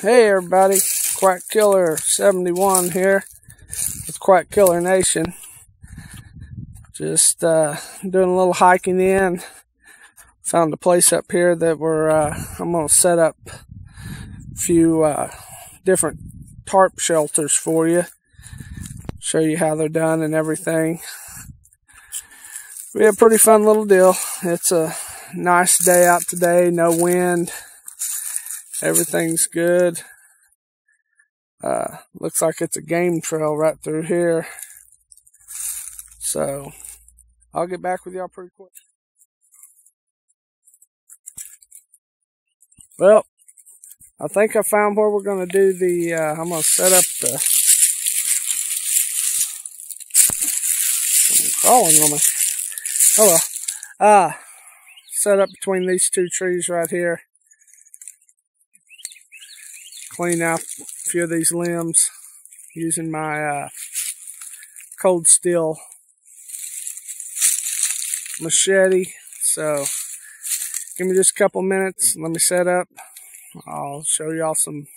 Hey everybody, Quack Killer 71 here with Quack Killer Nation. Just doing a little hiking in. Found a place up here that I'm gonna set up a few different tarp shelters for you. Show you how they're done and everything. We have a pretty fun little deal. It's a nice day out today, no wind. Everything's good. Looks like it's a game trail right through here. So I'll get back with y'all pretty quick. Well, I think I found where we're going to do the, I'm going to set up the, crawling on me. Oh well. Set up between these two trees right here. Clean out a few of these limbs using my cold steel machete. So give me just a couple minutes. Let me set up. I'll show y'all some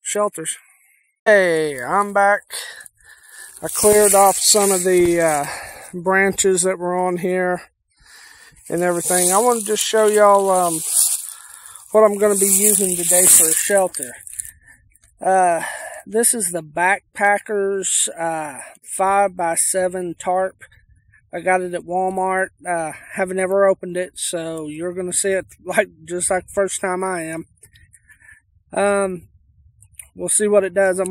shelters. Hey, I'm back. I cleared off some of the branches that were on here and everything. I want to just show y'all what I'm going to be using today for a shelter. This is the Backpackers 5x7 tarp. I got it at Walmart. Haven't ever opened it, so you're going to see it just like the first time I am. We'll see what it does.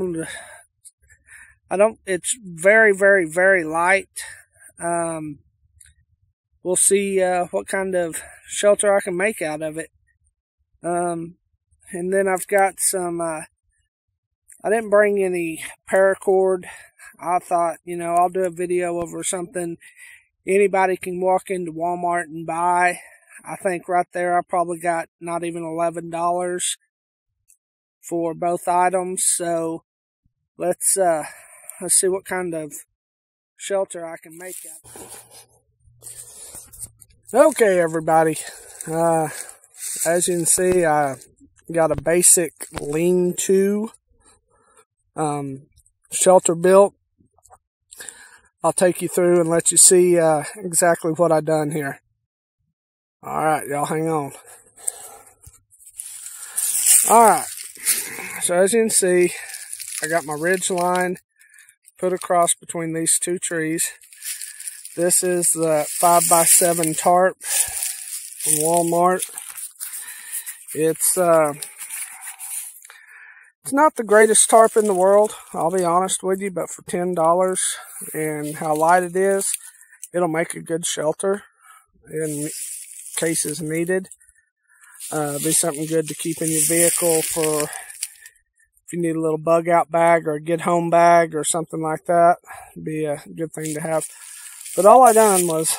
It's very, very, very light. We'll see what kind of shelter I can make out of it. And then I've got some, I didn't bring any paracord. I thought, I'll do a video over something anybody can walk into Walmart and buy. I think right there I probably got not even $11 for both items. So let's see what kind of shelter I can make out. Okay, everybody. As you can see, I got a basic lean-to shelter built. I'll take you through and let you see exactly what I've done here. Alright, y'all hang on. Alright, so as you can see, I got my ridge line put across between these two trees. This is the 5x7 tarp from Walmart. It's not the greatest tarp in the world, I'll be honest with you, but for $10 and how light it is, it'll make a good shelter in cases needed. Be something good to keep in your vehicle for if you need a little bug out bag or a get home bag or something like that. Be a good thing to have. But all I done was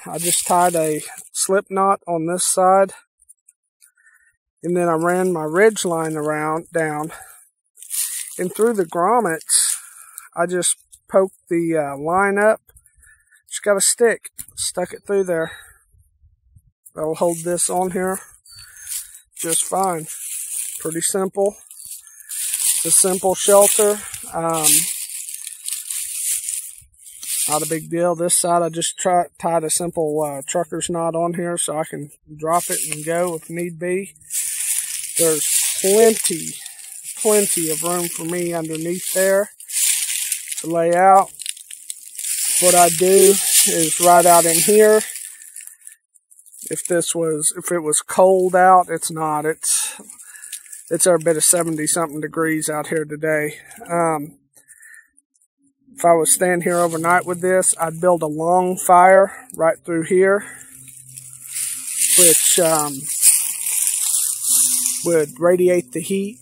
I just tied a slip knot on this side. And then I ran my ridge line down, and through the grommets, I just poked the line up. Just got a stick, stuck it through there. That'll hold this on here just fine. Pretty simple. It's a simple shelter. Not a big deal. This side I just tied a simple trucker's knot on here so I can drop it and go if need be. There's plenty of room for me underneath there to lay out. What I do is right out in here. If it was cold out, it's not. It's every bit of 70-something degrees out here today. If I was staying here overnight with this, I'd build a long fire right through here, which would radiate the heat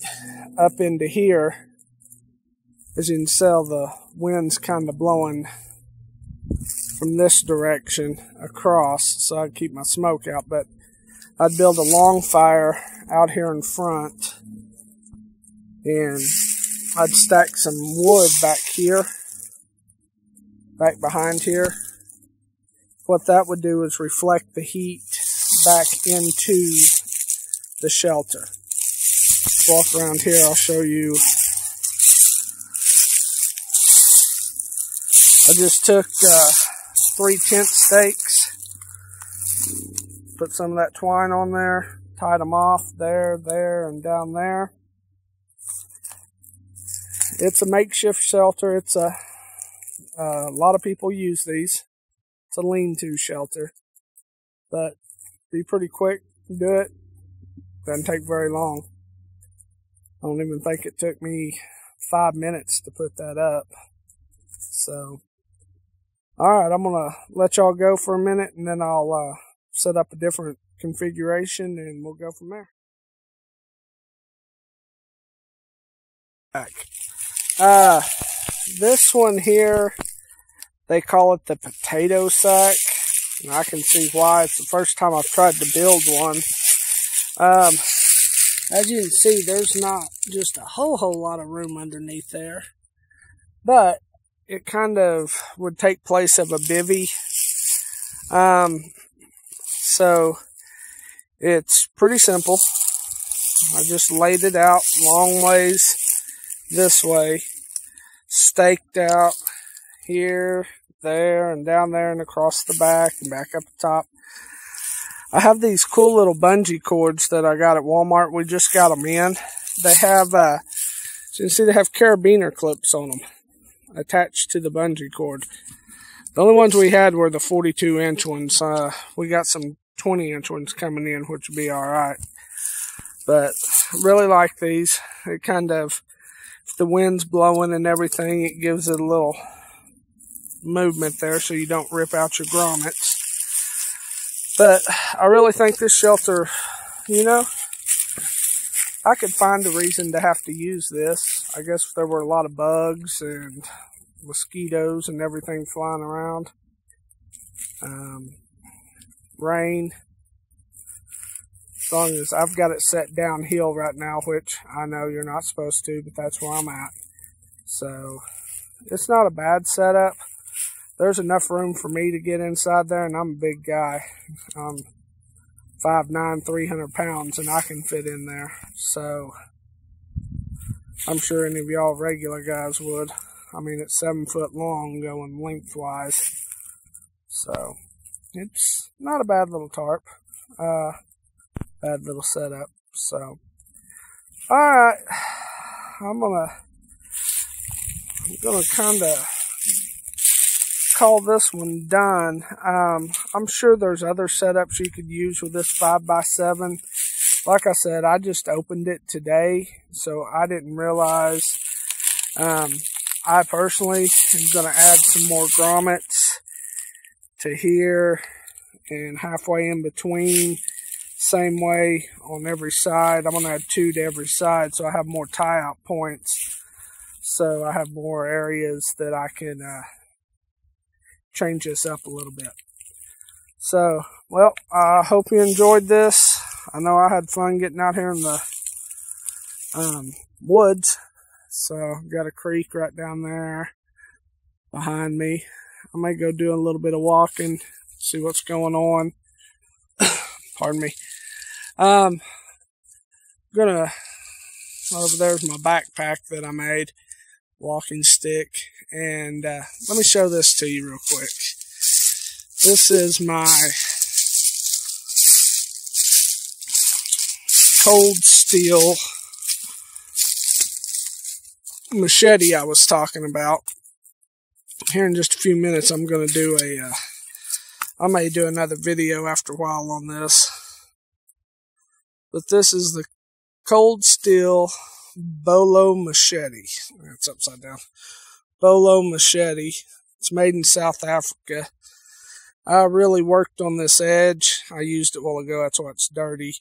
up into here. As you can tell, the wind's kind of blowing from this direction across, so I'd keep my smoke out. But I'd build a long fire out here in front, and I'd stack some wood back here, back behind here. What that would do is reflect the heat back into the shelter. walk around here. I'll show you. I just took 3 tent stakes, put some of that twine on there, tied them off there, there, and down there. It's a makeshift shelter. It's a lot of people use these. It's a lean-to shelter, but be pretty quick. Do it. Doesn't take very long. I don't even think it took me 5 minutes to put that up. So, alright, I'm going to let y'all go for a minute, and then I'll set up a different configuration, and we'll go from there. Back. This one here, they call it the potato sack, and I can see why. It's the first time I've tried to build one. As you can see, there's not just a whole lot of room underneath there, but it kind of would take place of a bivvy. So it's pretty simple. I just laid it out long ways this way, staked out here, there, and down there, and across the back, and back up the top. I have these cool little bungee cords that I got at Walmart. We just got them in. They have, so you can see they have carabiner clips on them attached to the bungee cord. The only ones we had were the 42-inch ones. We got some 20-inch ones coming in, which would be alright. But I really like these. It kind of, if the wind's blowing and everything, it gives it a little movement there so you don't rip out your grommets. But I really think this shelter, you know, I could find a reason to have to use this. I guess if there were a lot of bugs and mosquitoes and everything flying around. Rain. As long as I've got it set downhill right now, which I know you're not supposed to, but that's where I'm at. So, it's not a bad setup. There's enough room for me to get inside there, and I'm a big guy. I'm 5'9", 300 pounds, and I can fit in there. So, I'm sure any of y'all regular guys would. I mean, it's 7 foot long going lengthwise. So, it's not a bad little tarp. Bad little setup. So, alright. I'm gonna kind of call this one done. I'm sure there's other setups you could use with this 5x7. Like I said, I just opened it today, so I didn't realize. I personally am going to add some more grommets to here and halfway in between. Same way on every side. I'm going to add 2 to every side so I have more tie-out points. So I have more areas that I can change this up a little bit. So, well, I hope you enjoyed this. I know I had fun getting out here in the woods. So, got a creek right down there behind me. I may go do a little bit of walking, see what's going on. Pardon me. Over there's my backpack that I made, walking stick, and let me show this to you real quick. This is my cold steel machete I was talking about. Here in just a few minutes, I'm going to do I may do another video after a while on this. But this is the cold steel bolo machete. That's upside down. Bolo machete. It's made in South Africa. I really worked on this edge. I used it a while ago. That's why it's dirty.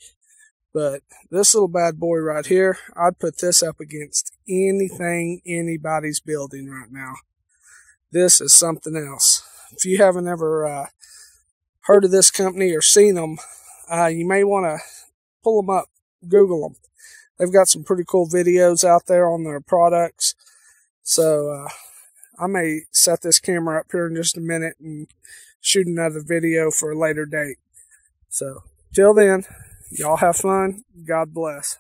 But this little bad boy right here, I'd put this up against anything anybody's building right now. This is something else. If you haven't ever heard of this company or seen them, you may want to pull them up, Google them. They've got some pretty cool videos out there on their products. So I may set this camera up here in just a minute and shoot another video for a later date. So till then, y'all have fun. God bless.